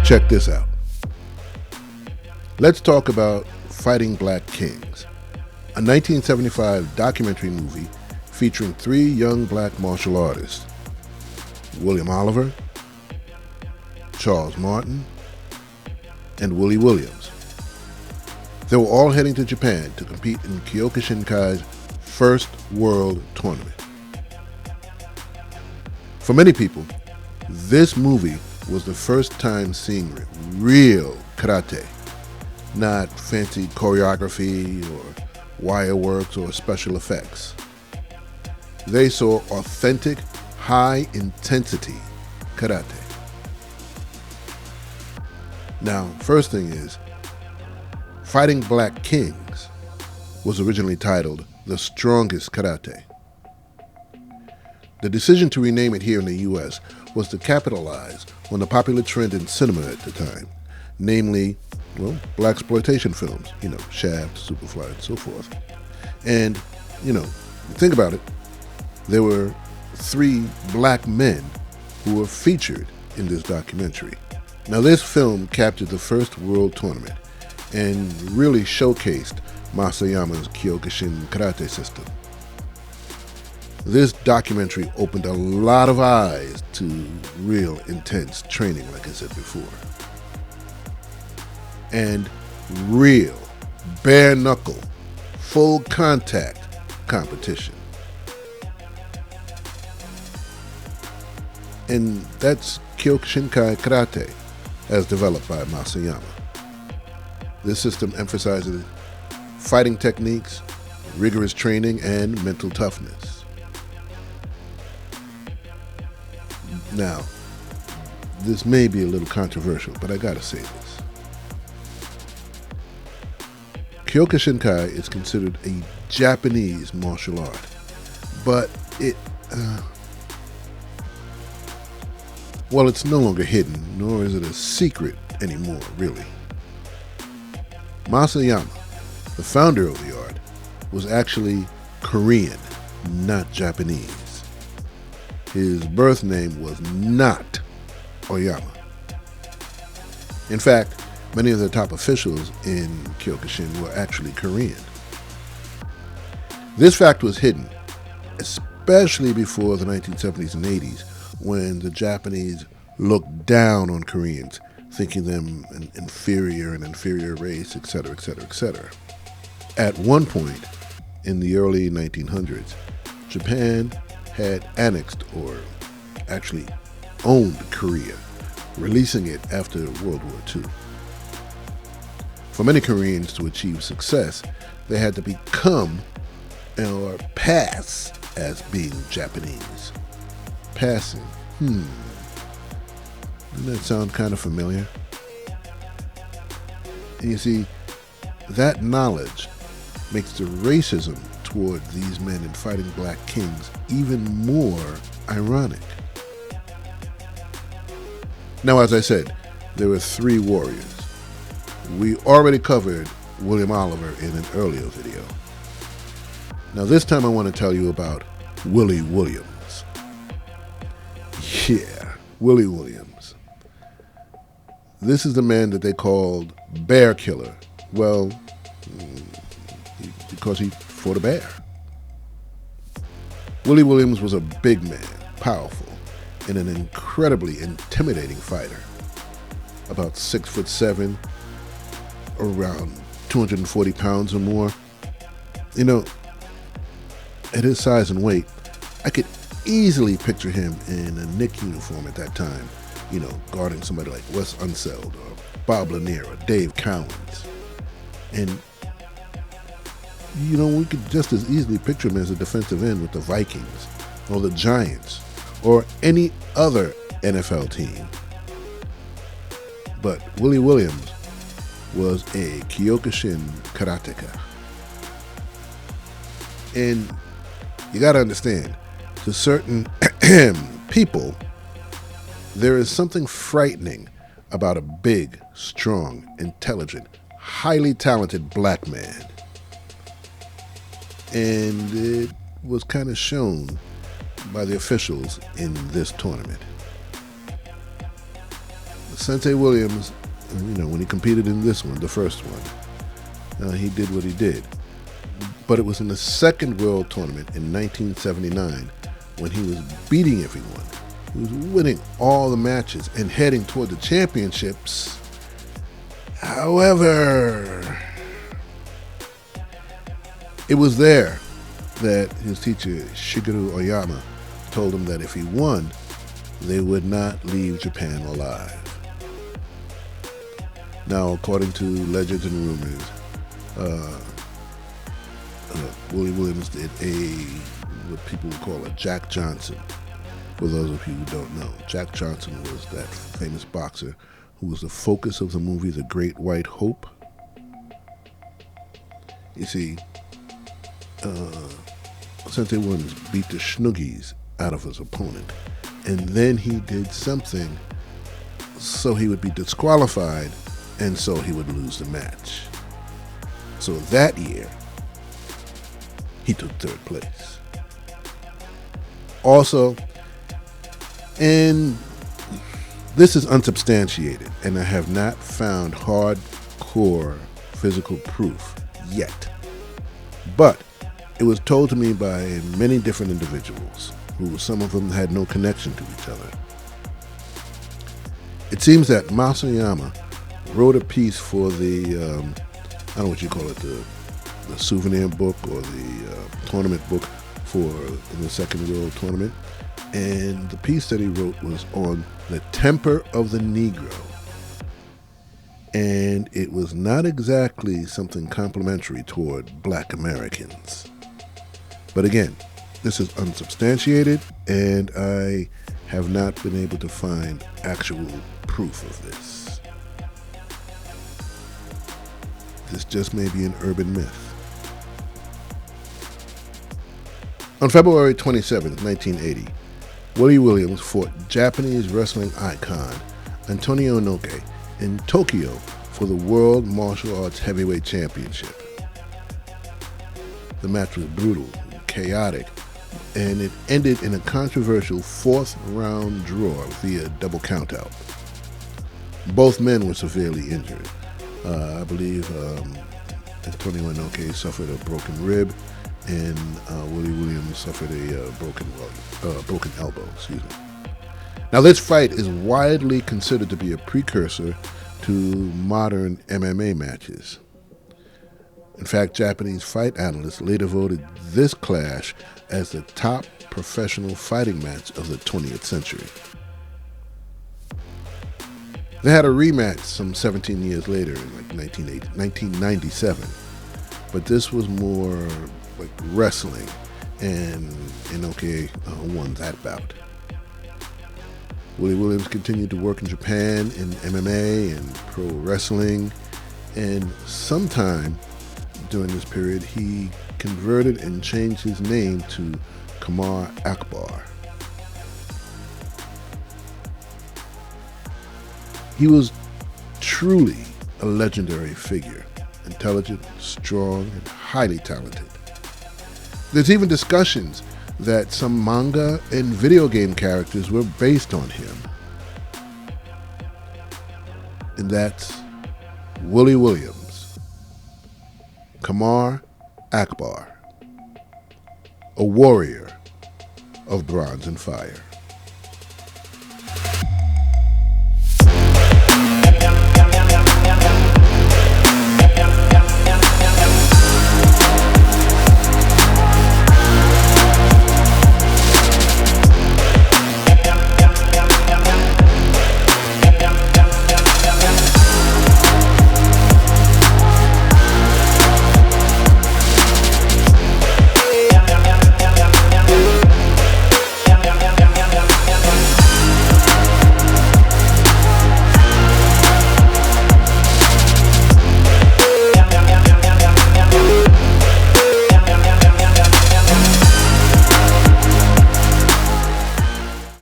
Check this out. Let's talk about Fighting Black Kings, a 1975 documentary movie featuring three young black martial artists, William Oliver, Charles Martin, and Willie Williams. They were all heading to Japan to compete in Kyokushin first world tournament. For many people, this movie was the first time seeing real karate, not fancy choreography or wire works or special effects. They saw authentic, high-intensity karate. Now, first thing is, Fighting Black Kings was originally titled The Strongest Karate. The decision to rename it here in the U.S. was to capitalize on the popular trend in cinema at the time, namely, blaxploitation films, Shaft, Superfly, and so forth. And, think about it, there were three black men who were featured in this documentary. Now, this film captured the first world tournament and really showcased Masayama's Kyokushin karate system. This documentary opened a lot of eyes to real intense training, like I said before. And real, bare knuckle, full contact competition. And that's Kyokushin karate, as developed by Masayama. This system emphasizes fighting techniques, rigorous training, and mental toughness. Now, this may be a little controversial, but I gotta say this. Kyokushin is considered a Japanese martial art, but it's no longer hidden, nor is it a secret anymore, really. Masayama, the founder of the art, was actually Korean, not Japanese. His birth name was not Oyama. In fact, many of the top officials in Kyokushin were actually Korean. This fact was hidden, especially before the 1970s and 80s, when the Japanese looked down on Koreans, thinking them an inferior race, etc., etc., etc. At one point, in the early 1900s, Japan had annexed, or actually owned, Korea, releasing it after World War II. For many Koreans to achieve success, they had to become or pass as being Japanese. Passing. Doesn't that sound kind of familiar? And you see, that knowledge makes the racism toward these men in Fighting Black Kings even more ironic. Now, as I said, there were three warriors. We already covered William Oliver in an earlier video. Now, this time I want to tell you about Willie Williams. Yeah, Willie Williams. This is the man that they called Bear Killer. Well, because he fought a bear. Willie Williams was a big man, powerful, and an incredibly intimidating fighter. About 6'7", around 240 pounds or more. At his size and weight, I could easily picture him in a Nick uniform at that time, guarding somebody like Wes Unseld or Bob Lanier or Dave Cowens. And, we could just as easily picture him as a defensive end with the Vikings or the Giants or any other NFL team. But Willie Williams was a Kyokushin karateka. And you got to understand, to certain people, there is something frightening about a big, strong, intelligent, highly talented black man. and it was kind of shown by the officials in this tournament. Sensei Williams, when he competed in this one, the first one, he did what he did. But it was in the second World Tournament in 1979 when he was beating everyone. He was winning all the matches and heading toward the championships. However, it was there that his teacher, Shigeru Oyama, told him that if he won, they would not leave Japan alive. Now, according to legends and rumors, Willie Williams did what people would call a Jack Johnson. For those of you who don't know, Jack Johnson was that famous boxer who was the focus of the movie The Great White Hope. You see, Sensei Williams beat the schnoogies out of his opponent, and then he did something so he would be disqualified, and so he would lose the match. So that year, he took third place. Also, and this is unsubstantiated, and I have not found hardcore physical proof yet, but it was told to me by many different individuals, who some of them had no connection to each other. It seems that Masayama wrote a piece for the, I don't know what you call it, the souvenir book or the tournament book for the Second World Tournament. And the piece that he wrote was on the temper of the Negro. And it was not exactly something complimentary toward Black Americans. But again, this is unsubstantiated, and I have not been able to find actual proof of this. This just may be an urban myth. On February 27, 1980, Willie Williams fought Japanese wrestling icon Antonio Inoki in Tokyo for the World Martial Arts Heavyweight Championship. The match was brutal, chaotic, and it ended in a controversial fourth round draw via double countout. Both men were severely injured. I believe Antonio Inoki suffered a broken rib, and Willie Williams suffered a broken elbow. Excuse me. Now, this fight is widely considered to be a precursor to modern MMA matches. In fact, Japanese fight analysts later voted this clash as the top professional fighting match of the 20th century. They had a rematch some 17 years later in 1997, but this was more like wrestling, and Inoki won that bout. Willie Williams continued to work in Japan in MMA and pro wrestling, and sometime during this period he converted and changed his name to Kamar Akbar. He was truly a legendary figure, intelligent, strong, and highly talented. There's even discussions that some manga and video game characters were based on him. And that's Willie Williams, Kamar Akbar, a warrior of bronze and fire.